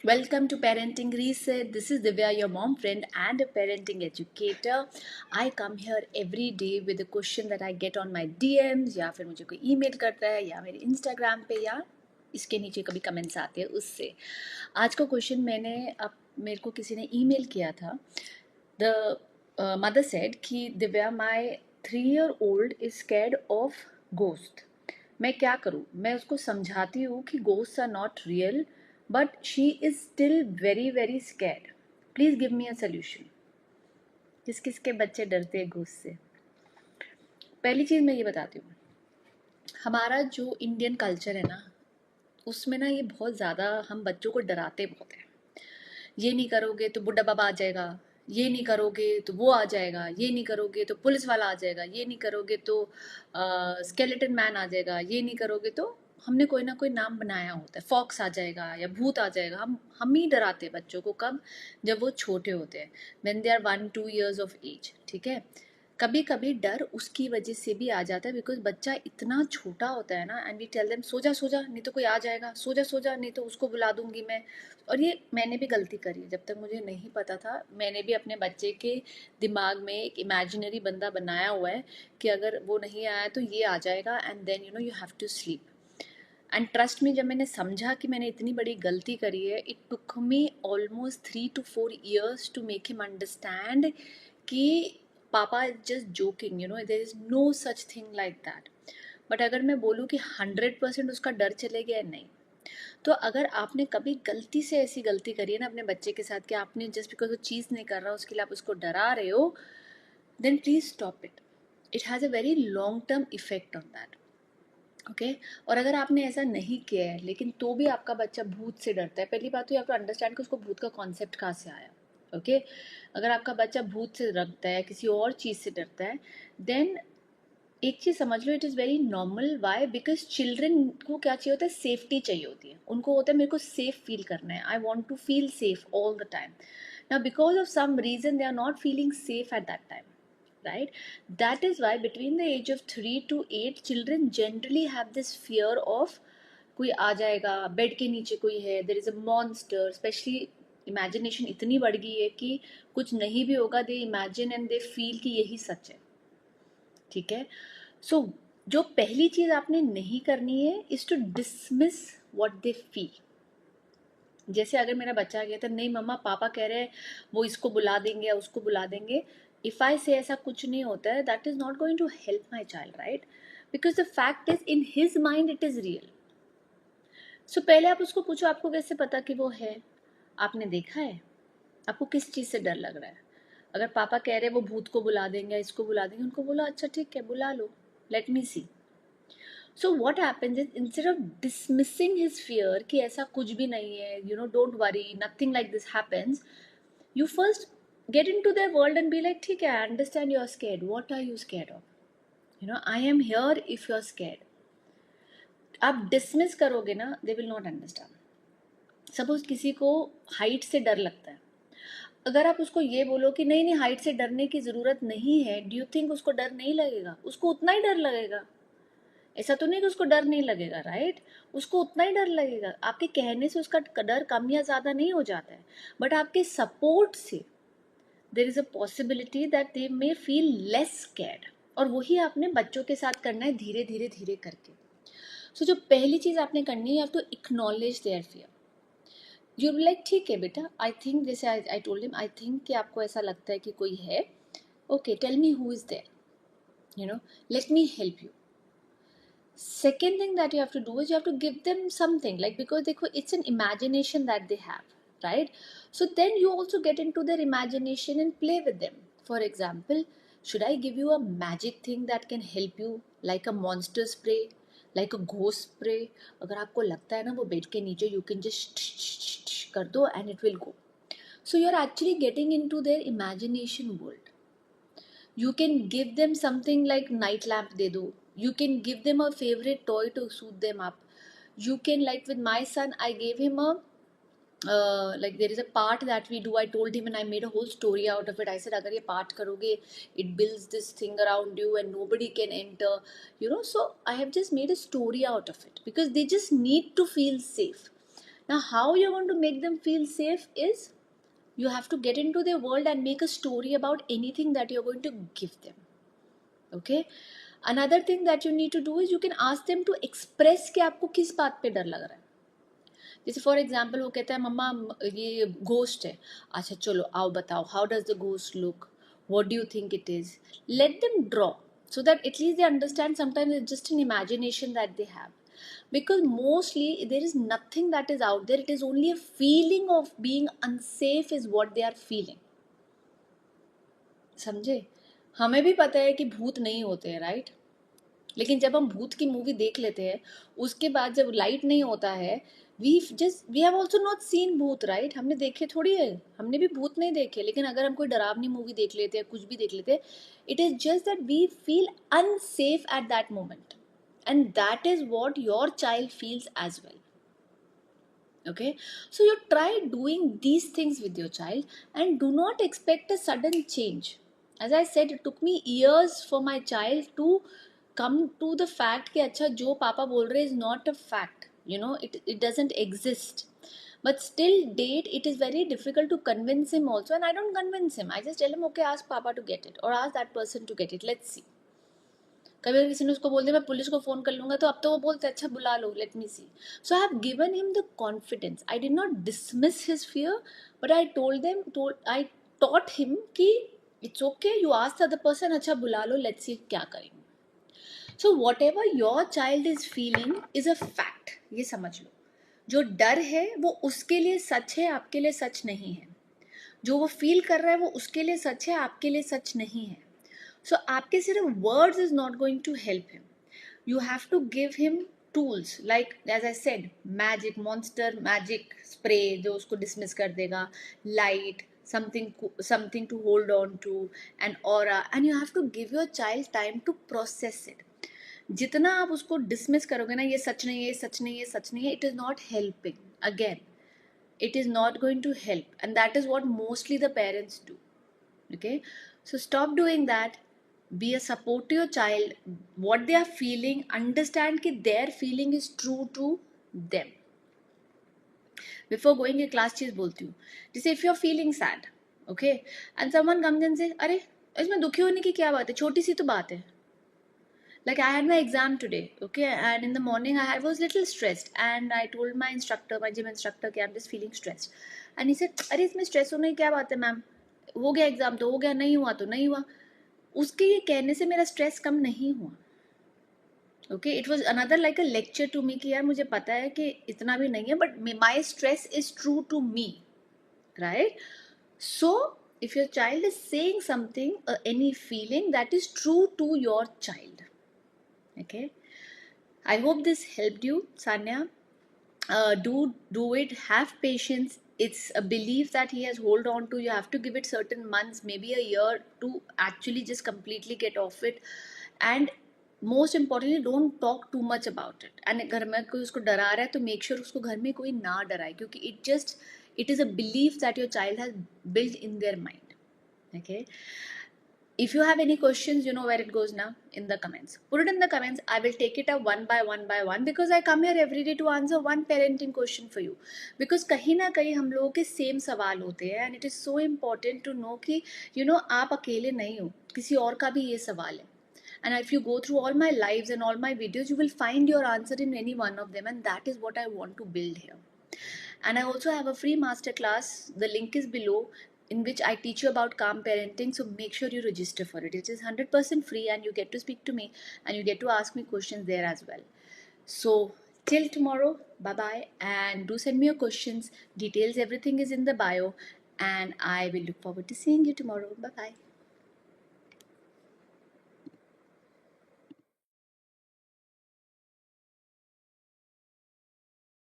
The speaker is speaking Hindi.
Welcome to Parenting Reset. This is Divya, your mom friend and a parenting educator. I come here every day with a question that I get on my DMs या फिर मुझे कोई email करता है या मेरे Instagram पे या इसके नीचे कभी कमेंट्स आते हैं उससे। आज का क्वेश्चन मेरे को किसी ने ईमेल किया था। द मदर सेड कि Divya my 3-year-old is scared of ghost. मैं क्या करूँ? मैं उसको समझाती हूँ कि ghost are not real but she is still very scared. Please give me a solution. किस किस के बच्चे डरते हैं घूस से? पहली चीज़ मैं ये बताती हूँ, हमारा जो इंडियन कल्चर है ना, उसमें ना ये बहुत ज़्यादा हम बच्चों को डराते बहुत हैं। ये नहीं करोगे तो बुढ़ा बाबा आ जाएगा, ये नहीं करोगे तो वो आ जाएगा, ये नहीं करोगे तो पुलिस वाला आ जाएगा, ये नहीं करोगे तो स्केलेटन मैन आ जाएगा, ये नहीं करोगे तो हमने कोई ना कोई नाम बनाया होता है, फॉक्स आ जाएगा या भूत आ जाएगा। हम ही डराते हैं बच्चों को। कब? जब वो छोटे होते हैं, when they are 1-2 years of age. ठीक है, कभी कभी डर उसकी वजह से भी आ जाता है बिकॉज बच्चा इतना छोटा होता है ना, एंड वी टेल देम सो जा नहीं तो कोई आ जाएगा, सो जा नहीं तो उसको बुला दूंगी मैं। और ये मैंने भी गलती करी है, जब तक मुझे नहीं पता था मैंने भी अपने बच्चे के दिमाग में एक इमेजिनरी बंदा बनाया हुआ है कि अगर वो नहीं आया तो ये आ जाएगा and then you have to sleep. And trust me, जब मैंने समझा कि मैंने इतनी बड़ी गलती करी है, it took me almost 3 to 4 years to make him understand कि पापा is just joking, there is no such thing like that. But अगर मैं बोलूँ कि 100% उसका डर चले गया, नहीं। तो अगर आपने कभी गलती से ऐसी गलती करी है ना अपने बच्चे के साथ कि आपने जस्ट बिकॉज वो चीज़ नहीं कर रहा उसके लिए आप उसको डरा रहे हो, then please stop it. It has a very long term effect on that. Okay, और अगर आपने ऐसा नहीं किया है लेकिन तो भी आपका बच्चा भूत से डरता है, पहली बात तो ये आपको अंडरस्टैंड कि उसको भूत का कॉन्सेप्ट कहाँ से आया। ओके, अगर आपका बच्चा भूत से डरता है, किसी और चीज़ से डरता है, देन एक चीज़ समझ लो, it is very normal. Why? Because children को क्या चाहिए होता है? सेफ्टी चाहिए होती है उनको। होता है मेरे को सेफ फील करना है, I want to feel safe all the time. Now because of some reason they are not feeling safe at that time, right? That is why between the age of 3 to 8 children generally have this fear of कोई आ जाएगा, बेड के नीचे कोई है, there is a monster. Specially imagination इतनी बढ़ गई है कि कुछ नहीं भी होगा, they imagine and they feel कि यही सच है। ठीक है, सो जो पहली चीज आपने नहीं करनी है is to dismiss what they feel. जैसे अगर मेरा बच्चा गया था, नहीं मम्मा पापा कह रहे हैं वो इसको बुला देंगे या उसको बुला देंगे, इफ आई से ऐसा कुछ नहीं होता है, that is not going to help my child, right? Because the fact is in his mind it is real. So पहले आप उसको पूछो आपको कैसे पता कि वो है? आपने देखा है? आपको किस चीज़ से डर लग रहा है? अगर पापा कह रहे हैं वो भूत को बुला देंगे या इसको बुला देंगे, उनको बोलो अच्छा ठीक है बुला लो, let me see. So what happens is instead of dismissing his fear कि ऐसा कुछ भी नहीं है, don't worry, nothing like this happens, you first get into their world and be like, ठीक है, I understand you're scared. What are you scared of? I am here if you're scared. आप dismiss करोगे ना, they will not understand. Suppose किसी को हाइट से डर लगता है, अगर आप उसको ये बोलो कि नहीं नहीं हाइट से डरने की ज़रूरत नहीं है, डू यू थिंक उसको डर नहीं लगेगा? उसको उतना ही डर लगेगा। ऐसा तो नहीं कि उसको डर नहीं लगेगा, राइट? उसको उतना ही डर लगेगा। आपके कहने से उसका डर कम या ज़्यादा नहीं हो जाता है, बट आपके सपोर्ट से there is a possibility that they may feel less scared. और वही आपने बच्चों के साथ करना है, धीरे धीरे धीरे करके। सो जो पहली चीज़ आपने करनी है, you have to acknowledge their fear. You like ठीक है बेटा, आई थिंक, जैसे I told him, I think कि आपको ऐसा लगता है कि कोई है, okay tell me who is there, let me help you. Second thing that you have to do is you have to give them something, like, because it's an imagination that they have, right? So then you also get into their imagination and play with them. For example, should I give you a magic thing that can help you, like a monster spray, like a ghost spray? अगर आपको लगता है ना वो बेड के नीचे, you can just कर दो and it will go. So you're actually getting into their imagination world. You can give them something like night lamp de do. You can give them a favorite toy to soothe them up. You can, like with my son, I gave him a like there is a part that we do. I told him and I made a whole story out of it. I said agar ye part karoge, it builds this thing around you and nobody can enter, so I have just made a story out of it because they just need to feel safe. Now, how you're going to make them feel safe is you have to get into their world and make a story about anything that you're going to give them. Okay? Another thing that you need to do is you can ask them to express कि आपको किस बात पे डर लग रहा है. जैसे फॉर एग्जाम्पल वो कहता है मम्मा ये घोस्ट है. अच्छा चलो आओ बताओ, how does the ghost look, what do you think it is. Let them draw so that at least they understand sometimes it's just an imagination that they have, because mostly there is nothing that is out there, it is only a feeling of being unsafe is what they are feeling. समझे? हमें भी पता है कि भूत नहीं होते हैं, राइट? लेकिन जब हम भूत की मूवी देख लेते हैं उसके बाद जब लाइट नहीं होता है, we have also not seen भूत, राइट? हमने देखे थोड़ी है, हमने भी भूत नहीं देखे. लेकिन अगर हम कोई डरावनी मूवी देख लेते हैं, कुछ भी देख लेते हैं, it is just that we feel unsafe at that moment, and that is what your child feels as well. Okay, so you try doing these things with your child and do not expect a sudden change. As I said, it took me years for my child to come to the fact कि अच्छा जो पापा बोल रहे is not a fact, you know, it doesn't exist. But still date it is very difficult to convince him also, and I don't convince him, I just tell him okay, ask papa to get it or ask that person to get it, let's see. कभी किसी ने उसको बोल दिया मैं पुलिस को फ़ोन कर लूँगा, तो अब तो वो बोलते अच्छा बुला लो, let me see. So I have given him the confidence. I did not dismiss his fear, but I I taught him कि it's okay, you ask the other person, अच्छा बुला लो, लेट्स सी क्या करेंगे. So whatever your child is feeling is a fact, ये समझ लो. जो डर है वो उसके लिए सच है, आपके लिए सच नहीं है. जो वो फील कर रहा है वो उसके लिए सच है, आपके लिए सच नहीं है. So आपके सिर्फ words is not going to help him. You have to give him tools like, as I said, magic, monster magic spray जो उसको dismiss कर देगा, light, something to hold on to, an aura, and you have to give your child time to process it. जितना आप उसको dismiss करोगे ना, ये सच नहीं है, ये सच नहीं है, ये सच नहीं है, it is not helping. Again, it is not going to help, and that is what mostly the parents do. Okay, so stop doing that. Be a support to your child, what they are feeling, understand कि their feeling is true to them. Before going a class चीज़ बोलती हूँ, जैसे if you are feeling sad, okay, and someone comes and say अरे इसमें दुखी होने की क्या बात है, छोटी सी तो बात है. Like I had my exam today, okay, and in the morning I was little stressed, and I told my instructor, my gym instructor, कि I'm just feeling stressed, and he said अरे इसमें stress होने की क्या बात है मैम, हो गया एग्जाम तो हो गया, नहीं हुआ तो नहीं हुआ. उसके ये कहने से मेरा स्ट्रेस कम नहीं हुआ. Okay, it was another like a lecture to me कि यार मुझे पता है कि इतना भी नहीं है, but my stress is true to me, right? So if your child is saying something, any feeling, that is true to your child. Okay, I hope this helped you, Sanya. Do it, have patience. It's a belief that he has hold on to. You have to give it certain months, maybe a year, to actually just completely get off it. And most importantly, don't talk too much about it. And घर में कोई उसको डरा रहा है तो make sure उसको घर में कोई ना डराए, क्योंकि it is a belief that your child has built in their mind. Okay, if you have any questions, you know where it goes now, in the comments. Put it in the comments. I will take it up one by one, because I come here every day to answer one parenting question for you. Because कहीं ना कहीं हम लोगों के सेम सवाल होते हैं, and it is so important to know कि आप अकेले नहीं हो, किसी और का भी ये सवाल है. And if you go through all my lives and all my videos, you will find your answer in any one of them, and that is what I want to build here. And I also have a free masterclass, the link is below, in which I teach you about calm parenting. So make sure you register for it. It is 100% free, and you get to speak to me, and you get to ask me questions there as well. So till tomorrow, bye bye, and do send me your questions. Details, everything is in the bio, and I will look forward to seeing you tomorrow. Bye bye.